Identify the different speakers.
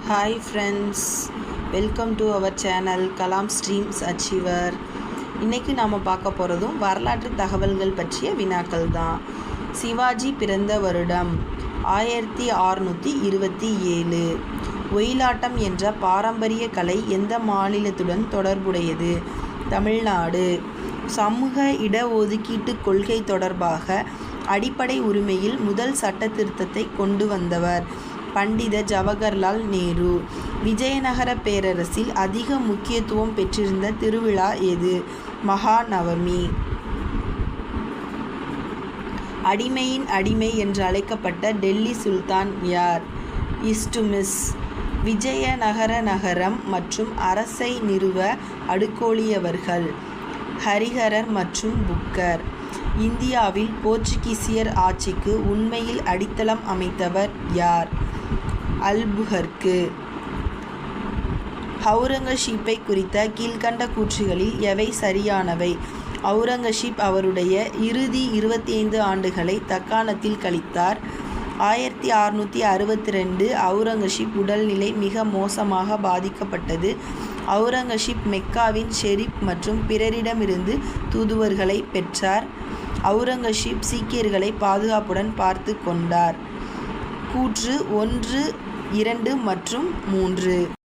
Speaker 1: Hi friends, welcome to our channel Kalam Streams Achiever. இன்னைக்கு நாம் பார்க்க போகிறதும் வரலாற்று தகவல்கள் பற்றிய வினாக்கள் தான். சிவாஜி பிறந்த வருடம் 1627. ஒயிலாட்டம் என்ற பாரம்பரிய கலை எந்த மாநிலத்துடன் தொடர்புடையது? தமிழ்நாடு. சமூக இடஒதுக்கீட்டு கொள்கை தொடர்பாக அடிப்படை உரிமையில் முதல் சட்ட திருத்தத்தை கொண்டு வந்தவர் பண்டித ஜவஹர்லால் நேரு. விஜயநகர பேரரசில் அதிக முக்கியத்துவம் பெற்றிருந்த திருவிழா எது? மகாநவமி. அடிமையின் அடிமை என்று அழைக்கப்பட்ட டெல்லி சுல்தான் யார்? இல்துட்மிஸ். விஜயநகர நகரம் மற்றும் அரசை நிறுவ அடுக்கோலியவர்கள் ஹரிஹரர் மற்றும் புக்கர். இந்தியாவில் போர்ச்சுகீசியர் ஆட்சிக்கு உண்மையில் அடித்தளம் அமைத்தவர் யார்? அல்புகர்க்கு. அவுரங்கசீப்பை குறித்த கீழ்கண்ட கூற்றுகளில் எவை சரியானவை? அவுரங்கசீப் அவருடைய இறுதி 25 ஆண்டுகளை தக்காணத்தில் கழித்தார். 1662 அவுரங்கசீப் உடல்நிலை மிக மோசமாக பாதிக்கப்பட்டது. அவுரங்கசீப் மெக்காவின் ஷெரீப் மற்றும் பிறரிடமிருந்து தூதுவர்களை பெற்றார். அவுரங்கசீப் சீக்கியர்களை பாதுகாப்புடன் பார்த்து கொண்டார். கூற்று 1, 2 மற்றும் 3.